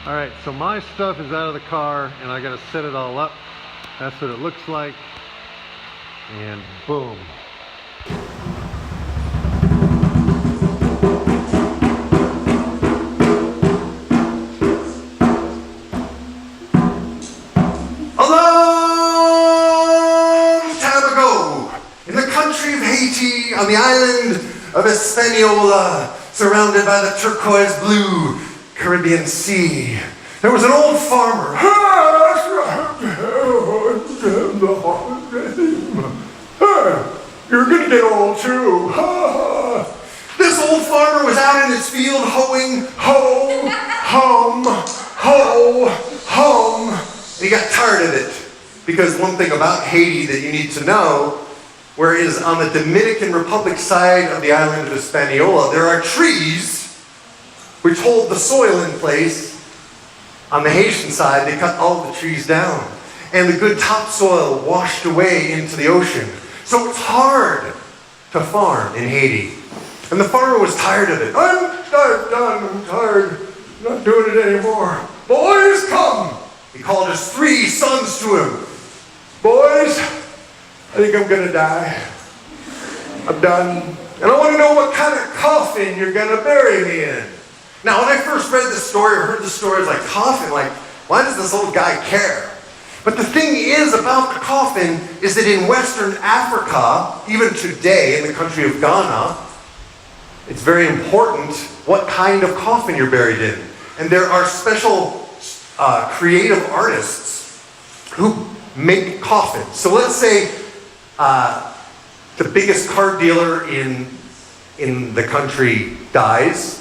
All right, so my stuff is out of the car and I gotta set it all up. That's what it looks like. And boom. A long time ago, in the country of Haiti, on the island of Hispaniola, surrounded by the turquoise blue Caribbean Sea, there was an old farmer. You're gonna get old too. This old farmer was out in his field hoeing, ho, hum, ho, hum. And he got tired of it. Because one thing about Haiti that you need to know, where it is on the Dominican Republic side of the island of Hispaniola, there are trees which hold the soil in place. On the Haitian side, they cut all the trees down. And the good topsoil washed away into the ocean. So it's hard to farm in Haiti. And the farmer was tired of it. I'm done, I'm tired, I'm not doing it anymore. Boys, come! He called his 3 sons to him. Boys, I think I'm gonna die. I'm done. And I want to know what kind of coffin you're gonna bury me in. Now, when I first read this story or heard the story, I was like, coffin? Like, why does this old guy care? But the thing is about the coffin is that in Western Africa, even today in the country of Ghana, it's very important what kind of coffin you're buried in. And there are special creative artists who make coffins. So let's say the biggest car dealer in the country dies.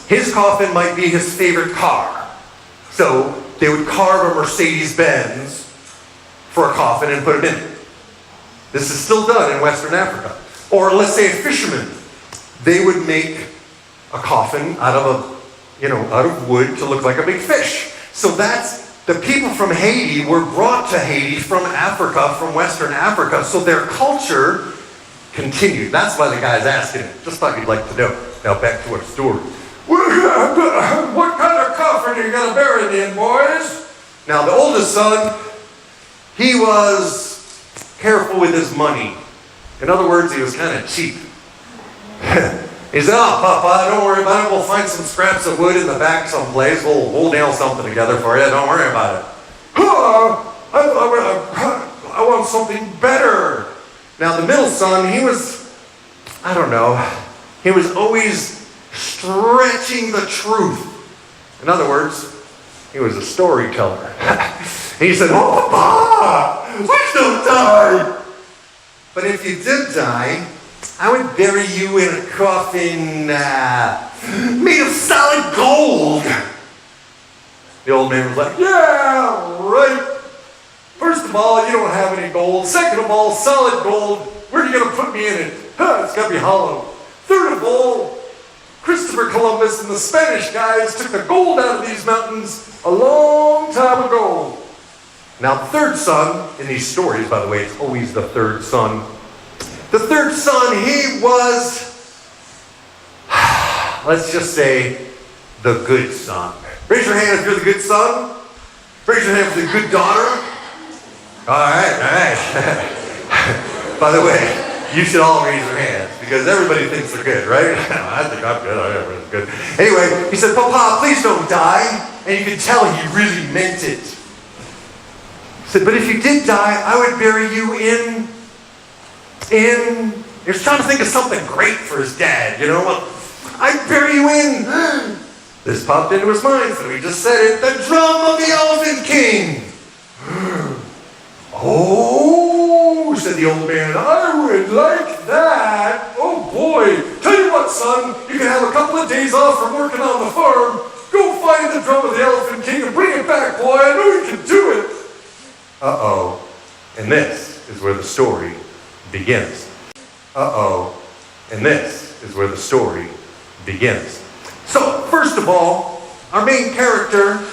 His coffin might be his favorite car. So they would carve a Mercedes-Benz for a coffin and put it in. This is still done in Western Africa. Or let's say a fisherman. They would make a coffin out of wood to look like a big fish. So that's, the people from Haiti were brought to Haiti from Africa, from Western Africa, so their culture continued. That's why the guy's asking it. Just thought you'd like to know. Now back to our story. What kind of coffin are you going to bury me in, boys? Now the oldest son, he was careful with his money. In other words, he was kind of cheap. He said, oh, Papa, don't worry about it. We'll find some scraps of wood in the back someplace. We'll nail something together for you. Don't worry about it. I want something better. Now, the middle son, he was, I don't know, he was always stretching the truth. In other words, he was a storyteller. He said, oh, Papa, please don't die. But if you did die, I would bury you in a coffin made of solid gold. The old man was like, yeah, right. First of all, you don't have any gold. Second of all, solid gold. Where are you going to put me in it? It's got to be hollow. Third of all, Christopher Columbus and the Spanish guys took the gold out of these mountains a long time ago. Now, the third son, in these stories, by the way, it's always the third son. The third son, he was, let's just say, the good son. Raise your hand if you're the good son. Raise your hand if you're the good daughter. All right. By the way, you should all raise your hands because everybody thinks they're good, right? I think I'm good. Everybody's good. Anyway, he said, Papa, please don't die. And you could tell he really meant it. He said, but if you did die, I would bury you in... He was trying to think of something great for his dad, you know? I'd bury you in... This popped into his mind, so he just said it. The drum of the Elephant King. Oh, said the old man, I would like that. Oh boy, tell you what, son, you can have a couple of days off from working on the farm. Go find the drum of the Elephant King and bring it back, boy. I know you can do it. Uh-oh, and this is where the story begins. Uh-oh, and this is where the story begins. So, first of all, our main character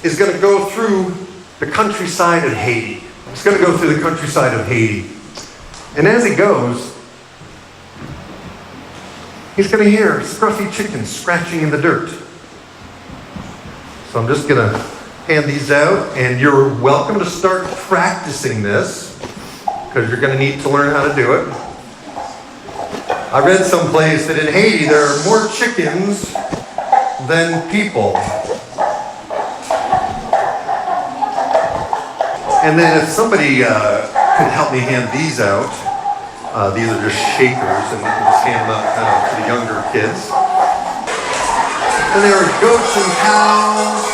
is going to go through the countryside of Haiti. He's going to go through the countryside of Haiti. And as he goes, he's going to hear scruffy chickens scratching in the dirt. So I'm just gonna hand these out, and you're welcome to start practicing this, because you're gonna need to learn how to do it. I read someplace that in Haiti there are more chickens than people. And then if somebody could help me hand these out, these are just shakers, and we can just hand them out kind of to the younger kids. And there are goats and cows.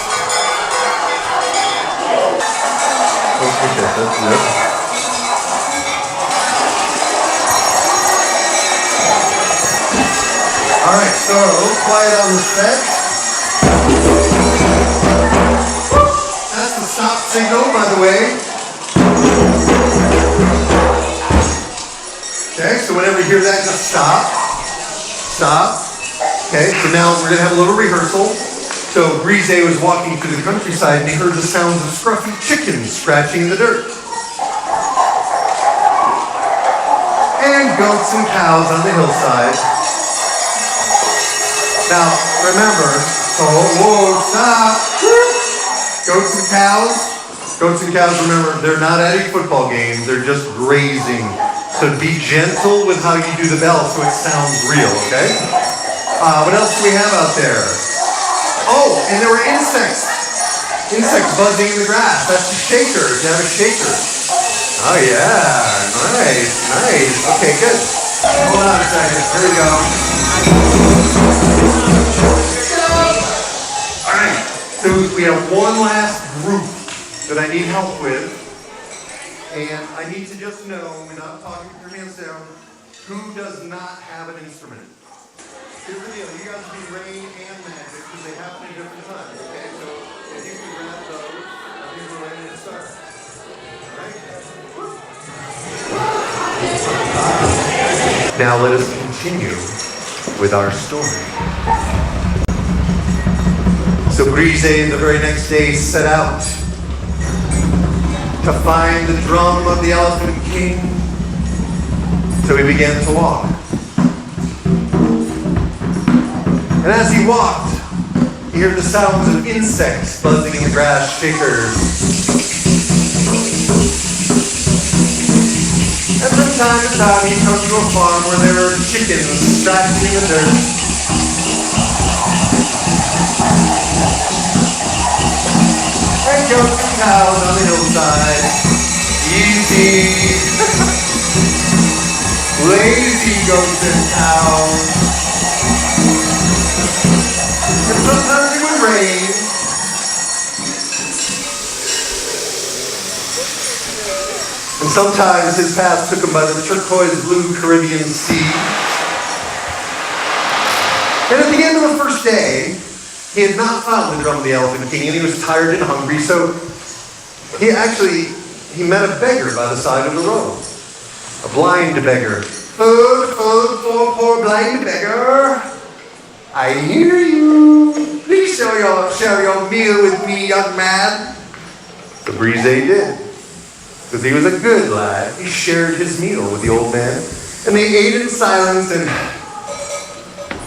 Oh, okay, that's good. All right, so quiet on the set. That's the stop signal, by the way. Okay, so whenever you hear that, just stop. Stop. Okay, so now we're gonna have a little rehearsal. So Brise was walking through the countryside and he heard the sounds of scruffy chickens scratching in the dirt. And goats and cows on the hillside. Now, remember, whoa, stop. Goats and cows, remember, they're not at a football game, they're just grazing. So be gentle with how you do the bell so it sounds real, okay? What else do we have out there? Oh, and there were insects. Insects buzzing in the grass. That's the shaker. You have a shaker. Oh yeah, nice. Okay, good. Hold on a second. Here we go. All right. So we have one last group that I need help with, and I need to just know, without talking with your hands down, who does not have an instrument. Here's the deal. You guys do rain and magic because they happen at different times. Okay, so if you can grab those, I think we're ready to start. All right. Now let us continue with our story. So Brise the very next day set out to find the drum of the Elephant King. So he began to walk. And as he walked, he heard the sounds of insects buzzing in the grass shakers. And from time to time, he'd come to a farm where there were chickens scratching in the dirt. And goats and cows on the hillside. Easy. Lazy goats and cows. And sometimes it would rain. And sometimes his path took him by the turquoise blue Caribbean Sea. And at the end of the first day, he had not found the drum of the Elephant King, and he was tired and hungry, so he met a beggar by the side of the road. A blind beggar. Food for poor blind beggar. I hear you. Please share your meal with me, young man. The Brise did. Because he was a good lad. He shared his meal with the old man. And they ate in silence, and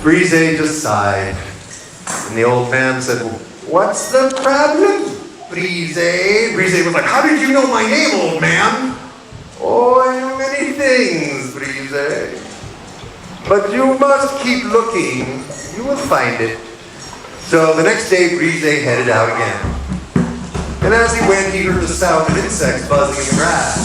Brise just sighed. And the old man said, "What's the problem, Brise?" Brise was like, "How did you know my name, old man?" "Oh, I know many things, Brise. But you must keep looking. You will find it." So the next day, Brise headed out again. And as he went, he heard the sound of insects buzzing in the grass.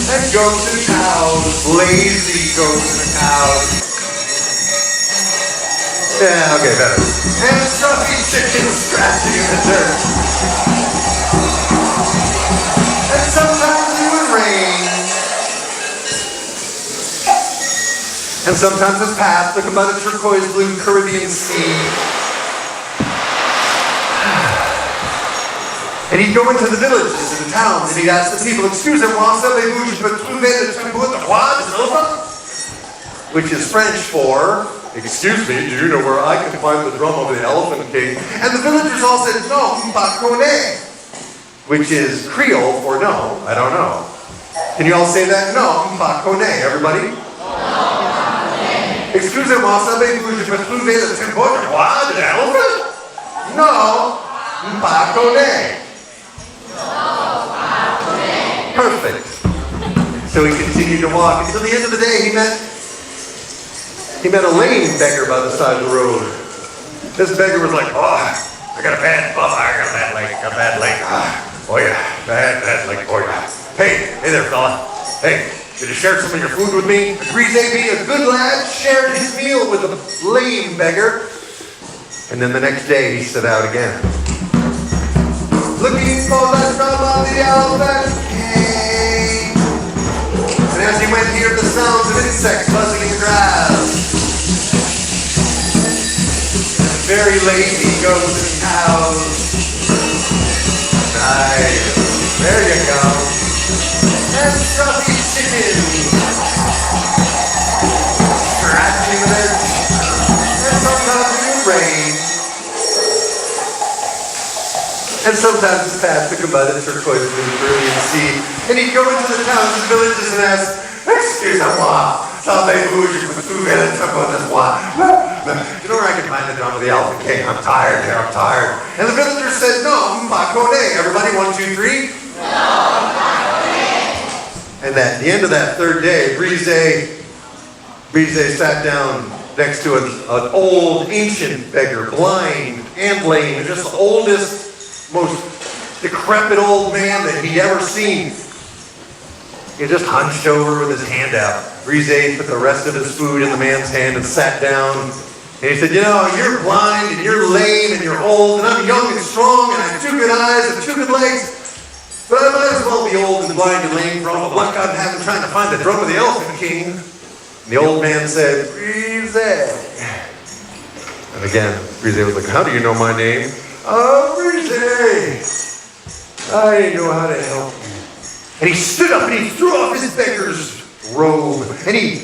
And goats and cows, lazy goats and cows. Yeah, okay, better. And stuffy chickens scratching in the dirt. And sometimes it would rain. And sometimes his path took him by the turquoise blue Caribbean Sea. And he'd go into the villages and the towns and he'd ask the people, "Excusez-moi, savez-vous, je peux trouver le tambour de roi de Nova?" Which is French for, "Excuse me, do you know where I can find the drum of the Elephant King?" And the villagers all said, "No, pas connais," which is Creole for no, I don't know. Can you all say that? No, pas connaît, everybody. Excusez-moi, savez-vous, je peux trouver le symbole droit de l'elephant? No, pas connaît. Perfect. So he continued to walk until the end of the day he met a lame beggar by the side of the road. This beggar was like, oh, I got a bad leg. Oh yeah, bad leg. Oh yeah. Hey there, fella. Hey, could you share some of your food with me? Grise, being a good lad, shared his meal with the lame beggar. And then the next day he set out again. Looking for the drum of the elephant king. And as he went, he heard the sounds of insects buzzing in the grass. Very lazy goats and cows. Nice. There you go. And scruffy chickens. Scratching the bench. And sometimes it will rain. And sometimes his path took him by the turquoise blue Peruvian sea. And he'd go into the towns and villages and ask, excusez-moi, savez-vous, je peux trouver le taco de moi? You know where I can find the drum of the Elephant King? I'm tired here, I'm tired. And the villagers said, no, pas connaît. Everybody, 1, 2, 3? No, pas connaît. And at the end of that third day, Brise sat down next to an old, ancient beggar, blind and lame, just the oldest, most decrepit old man that he'd ever seen. He just hunched over with his hand out. Brise put the rest of his food in the man's hand and sat down. And he said, you know, you're blind and you're lame and you're old and I'm young and strong and I have 2 good eyes and 2 good legs. But I might as well be old and blind and lame for all the luck I'm having trying to find the drum of the Elephant King. And the old man said, Brise. And again, Brise was like, how do you know my name? Oh, Brise. I know how to help you. And he stood up and he threw off his beggar's robe. And he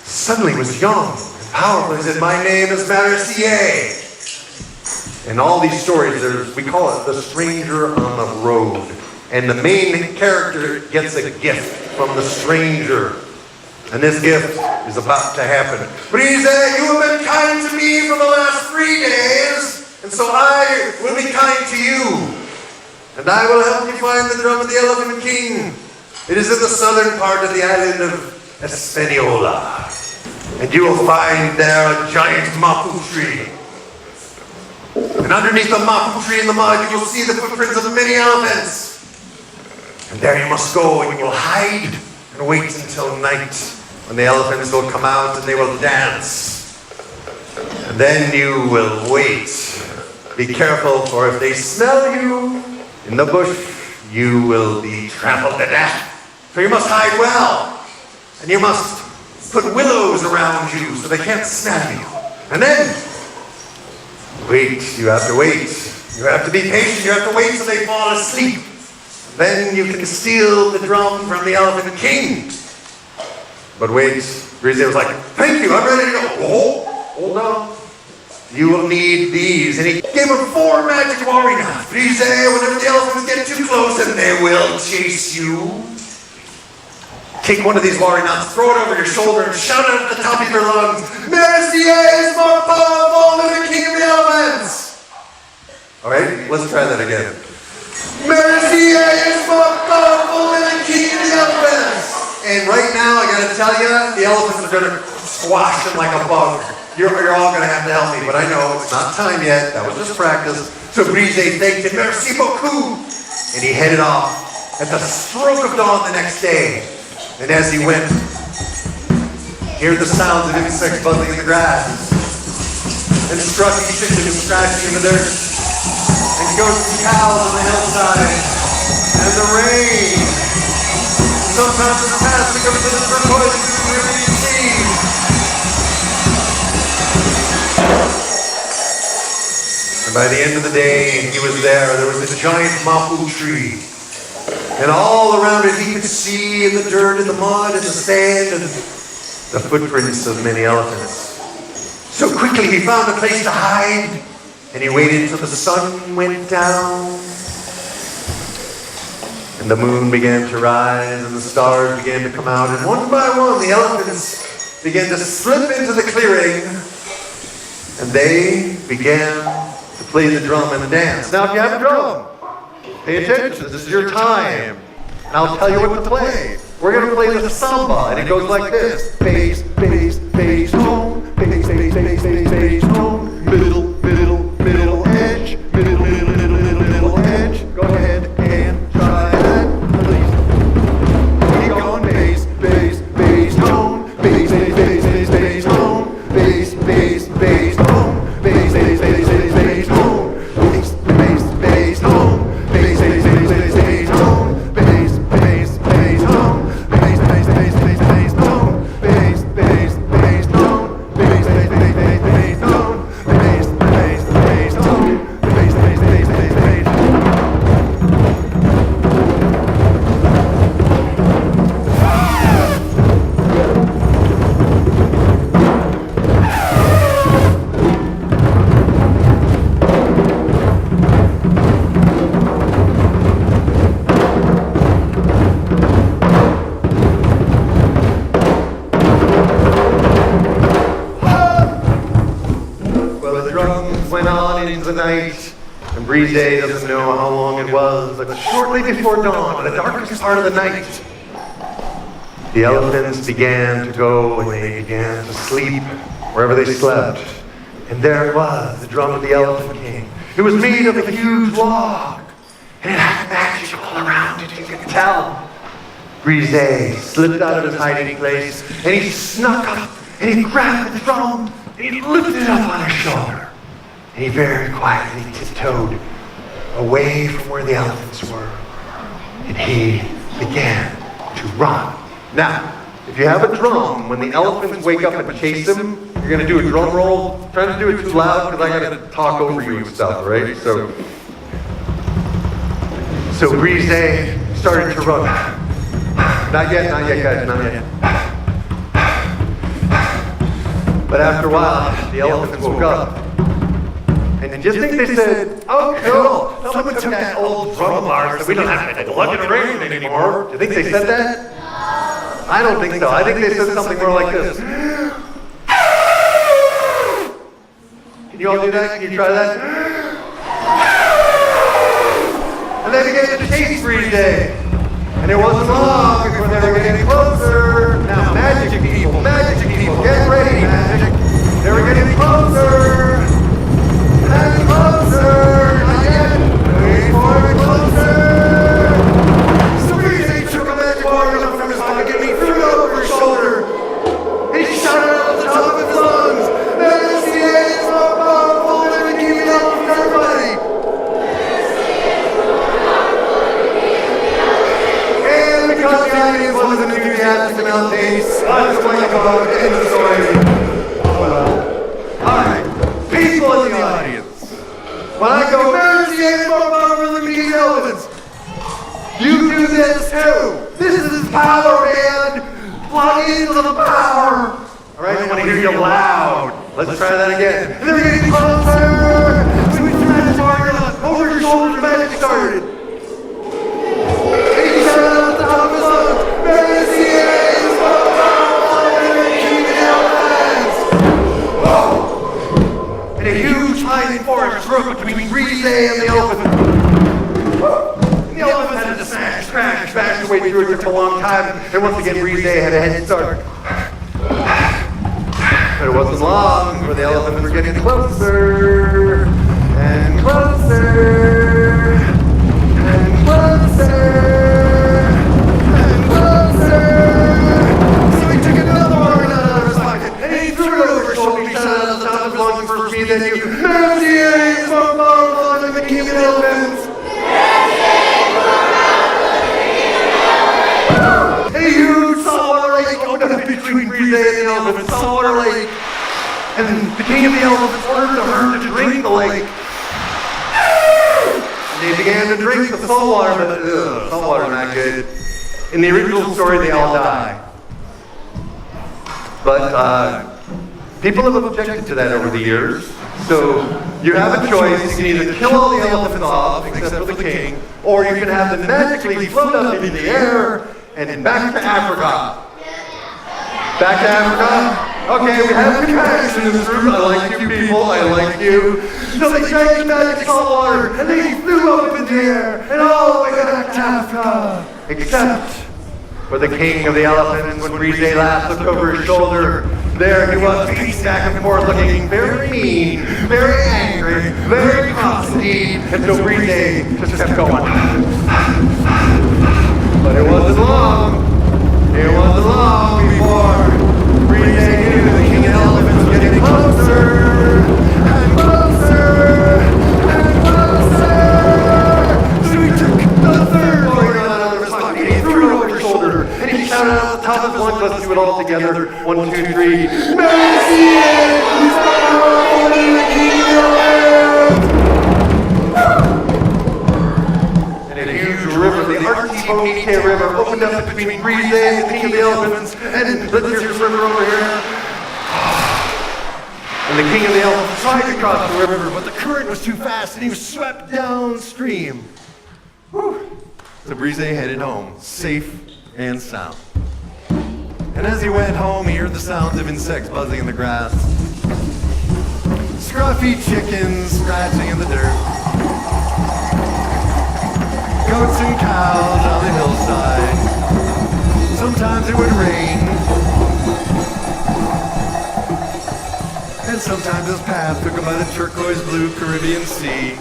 suddenly was young and powerful. He said, my name is Mercier. And all these stories, we call it the stranger on the road. And the main character gets a gift from the stranger. And this gift is about to happen. Brise, you have been kind to me for the last 3 days. And so I will be kind to you. And I will help you find the drum of the Elephant King. It is in the southern part of the island of Hispaniola. And you will find there a giant mapu tree. And underneath the mapu tree in the mud, you will see the footprints of many elephants. And there you must go, and you will hide and wait until night, when the elephants will come out and they will dance. And then you will wait. Be careful, for if they smell you in the bush, you will be trampled to death. So you must hide well. And you must put willows around you so they can't smell you. And then, wait. You have to wait. You have to be patient. You have to wait till they fall asleep. Then you can steal the drum from the Elephant King. But wait. Brise was like, thank you, I'm ready to go. Oh, hold on. You will need these. And he gave him 4 magic warring knots. Brise, whenever the elephants get too close, and they will chase you. Take one of these warring knots, throw it over your shoulder, and shout out at the top of your lungs, Mercier is more powerful than the king of the elephants. All right, let's try that again. Mercier is more powerful than the king of the elephants. And right now, I gotta tell you, the elephants are gonna squash him like a bug. You're all going to have to help me, but I know it's not time yet. That was just practice. So Brise thanked him, merci beaucoup. And he headed off at the stroke of dawn the next day. And as he went, hear the sounds of insects buzzing in the grass. And scruffy chickens scratching in the dirt. And goats and cows on the hillside. And the rain. Sometimes in the past we come into the turquoise Peruvian sea. And by the end of the day, he was there. There was a giant mapu tree. And all around it, he could see in the dirt, in the mud, in the sand, and the footprints of many elephants. So quickly, he found a place to hide. And he waited until the sun went down. And the moon began to rise, and the stars began to come out, and one by one the elephants began to slip into the clearing, and they began to play the drum and dance. Now if you have a drum, pay attention, this is your time. And I'll tell you what to play. We're going to play the samba, and it goes like this. Bass, bass, bass, tone, bass, bass, bass, bass, bass, tone, middle, middle, middle, edge, middle, middle, middle, middle, middle, edge. Go ahead and try that, please. Keep going, bass, bass, bass, tone, bass, bass, bass, bass, bass, tone, bass, bass, bass, tone, bass, bass, bass, bass, bass, tone, bass, bass, bass, tone, bass, bass, bass, bass, bass, tone, bass, bass, bass, tone, bass, bass, bass, bass, bass, tone, bass, bass, bass, tone, bass, bass, bass, bass, bass, tone, bass, bass, bass, tone, bass, bass, bass, bass, bass. Well, the drums went on into the night, and Breeze Day doesn't know how long it was, but shortly before dawn, in the darkest part of the night, the elephants began to go and they began to sleep wherever they slept. And there it was, the drum of the Elephant King. It was made of a huge log, and it had magic all around it, you could tell. Breeze Day slipped out of his hiding place, and he snuck up, and he grabbed the drum, and he lifted it up on his shoulder. And he very quietly tiptoed away from where the elephants were, and he began to run. Now, if you have a drum, when the elephants wake up and chase him, you're going to do a drum roll. Try not to do it too loud because I got to talk over you and stuff, right? So Breeze Day started to run. Not yet, guys, not yet. But after a while, the elephants woke up. And just think they said, oh, cool, someone took that old drum of ours, so we don't have to lug it around anymore. Do you think they said that? I don't think so. I think they said something more like this. Can you all do that? Can you try that? And they began to chase Breeze Day. And it wasn't long before they were getting closer. Now, magic people, get ready, magic. They were getting closer. And closer. Not yet. Wait for it, closer. So Breeze Day took a magic watermelon from his pocket and he threw it over his shoulder. And he shouted out at the top of his lungs, Mercy is more powerful than the king of everybody. And because the audience wasn't enthusiastic about this, let's go about the end of the story. Alright, people in the audience. When I go, Mercy is more powerful than the king of elephants, you do this too. This is power, man. Plug into the power. Alright, I want to hear you loud. Let's try that again. And they're getting closer. Switch the magic formula. Over your shoulders, the magic started. And he shouted out at the top of his lungs, Mercy is more powerful than the king of elephants. Whoa! And a huge flying forest broke between Breeze Day and the elephant. The elephant had to smash the way through. It took a long time, and once again Breeze Day had a head start. But it wasn't long before the elephants were getting closer, and closer, and closer, and closer. So he took another watermelon out of his pocket, and he threw it over his shoulder. He shouted out at the top of his lungs for me, then you, Mercy is more powerful than the king of elephants. A huge saltwater lake opened up between Breeze Day and the elephants. Saltwater lake. And the king of the elephants ordered the herd to drink the lake. And they began to drink the saltwater, but saltwater's not good. In the original story, they all die. But People have objected to that over the years. So you have a choice. You can either kill all the elephants off, except for the king, or you can have them magically float up into the air and back to Africa. Back to Africa? Okay, we have compassion in this room. I like you people, I like you. So they drank the magic salt water, and they flew up in the air, and all the way back to Africa. Except for the king of the elephants, when Brise last looked over his shoulder, there he was, pacing back and forth, looking very mean, very angry, very cross indeed, and so Brise just kept going. But it wasn't long. It wasn't long before Brise knew the king of the elephants was getting closer and closer and closer. So he took the third warrior out of his pocket, he threw it over his shoulder, and he shouted out at the top of his lungs, let's do it all together. 1, 2, 3. Mercy! He's powerful than the king of the elephants! And a huge river, the Artibonite River, opened up between Brise and the king of the elephants, and let's hear this river over here. And the king of the elephants tried to cross the river, but the current was too fast, and he was swept downstream. Whew. So Brise headed home, safe and sound. And as he went home, he heard the sounds of insects buzzing in the grass. Scruffy chickens scratching in the dirt. Goats and cows on the hillside. Sometimes it would rain. And sometimes his path took him by the turquoise blue Caribbean Sea.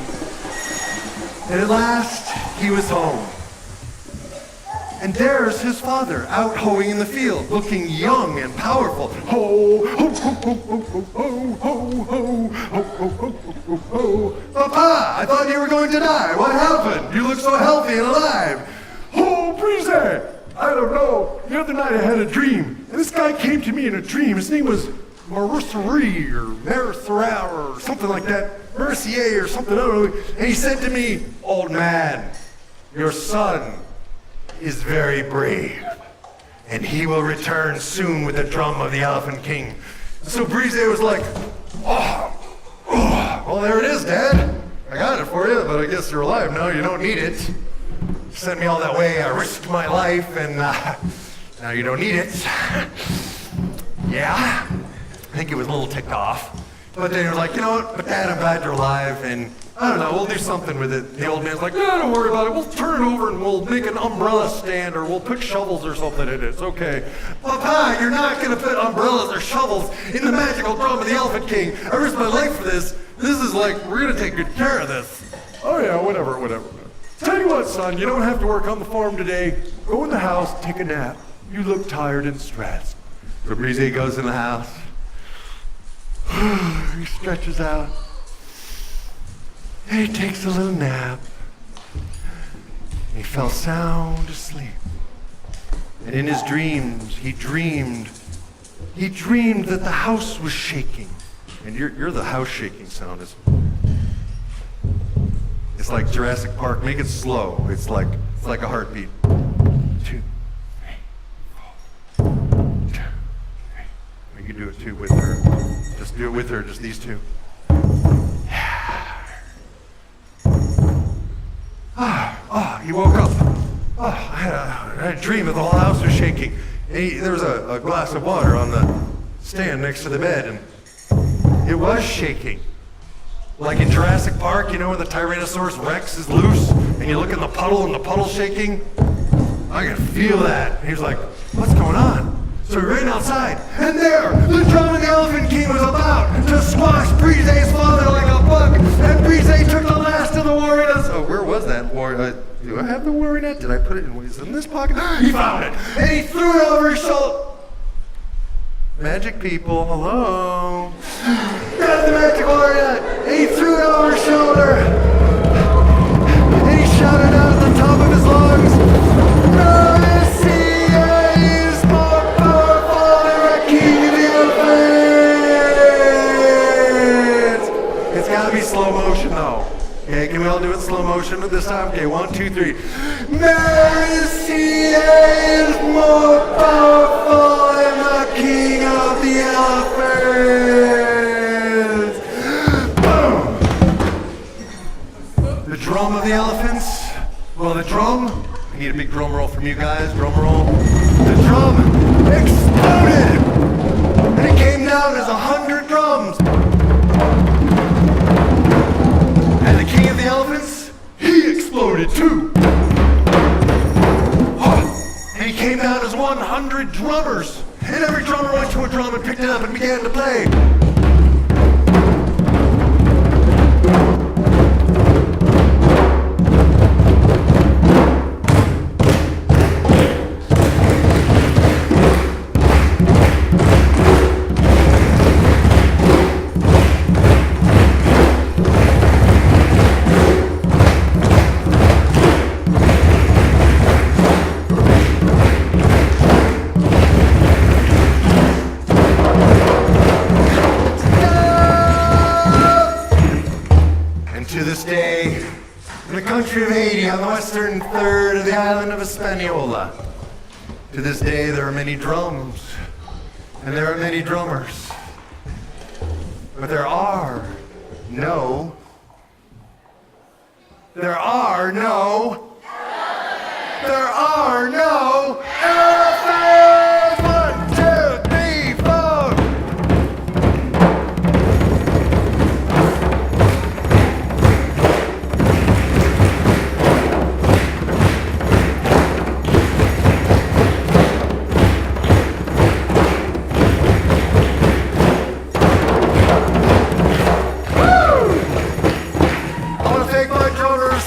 And at last, he was home. And there's his father, out hoeing in the field, looking young and powerful. Ho, ho, ho, ho, ho, ho, ho, ho, ho, ho, ho, ho, ho. Papa, I thought you were going to die. What happened? You look so healthy and alive. Oh, Brise, I don't know. The other night I had a dream, and this guy came to me in a dream. His name was Mercerie or Mercera or something like that. Mercier or something, I don't know. And he said to me, old man, your son is very brave, and he will return soon with the drum of the Elephant King. So Brise was like, oh, well, there it is, Dad. I got it for you, but I guess you're alive now. You don't need it. You sent me all that way. I risked my life, and now you don't need it. Yeah, I think he was a little ticked off. But then you're like, you know what? But Dad, I'm glad you're alive, and I don't know, we'll do something with it. The old man's like, no, don't worry about it. We'll turn it over and we'll make an umbrella stand, or we'll put shovels or something in it. It's okay. Papa, you're not going to put umbrellas or shovels in the magical drum of the Elephant King. I risked my life for this. This is like, we're going to take good care of this. Oh yeah, whatever. Tell you what, son, you don't have to work on the farm today. Go in the house, take a nap. You look tired and stressed. So Brise goes in the house. He stretches out. And he takes a little nap. He fell sound asleep. And in his dreams, he dreamed that the house was shaking. And you're the house shaking sound. It's like Jurassic Park. Make it slow. It's like a heartbeat. 2, 3, 4. 2, 3. We can do it too with her. Just do it with her. Just these two. He woke up. I had a dream that the whole house was shaking. And there was a glass of water on the stand next to the bed, and it was shaking. Like in Jurassic Park, you know, where the Tyrannosaurus Rex is loose, and you look in the puddle, and the puddle's shaking? I can feel that. And he was like, what's going on? So he ran outside, and there, the drum of the Elephant King was about to squash Brise's father like a bug, and Brise took the last of the warriors. Oh, where was that warrior? Do I have the warrior net? Did I put it in? Is it in this pocket? He found it, and he threw it over his shoulder. Magic people, hello. Got the magic warrior net, and he threw it over his shoulder, and he shouted out at the top of his lungs, Mercy! It's gotta be slow motion though. Okay, can we all do it in slow motion this time? Okay, 1, 2, 3. Mercy is more powerful than the king of the elephants. from you guys, drum roll. The drum exploded! And it came down as 100 drums. And the king of the elephants, he exploded too. And he came down as 100 drummers. And every drummer went to a drum and picked it up and began to play. To this day, in the country of Haiti, on the western third of the island of Hispaniola, to this day there are many drums, and there are many drummers, but there are no elephants! 1, 2, 3, 4!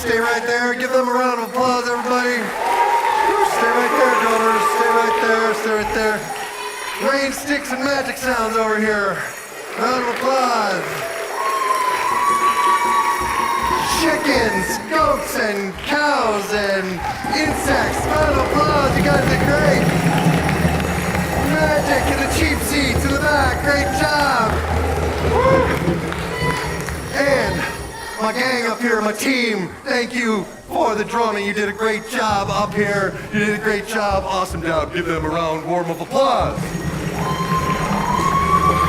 Stay right there. Give them a round of applause, everybody. Stay right there, drummers. Stay right there. Stay right there. Rain, sticks, and magic sounds over here. Round of applause. Chickens, goats, and cows, and insects. Round of applause. You guys did great. Magic in the cheap seats in the back. Great job. Woo. And my gang up here, my team, thank you for the drumming. You did a great job up here. You did a great job. Awesome job. Give them a round warm of applause.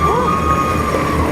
Woo.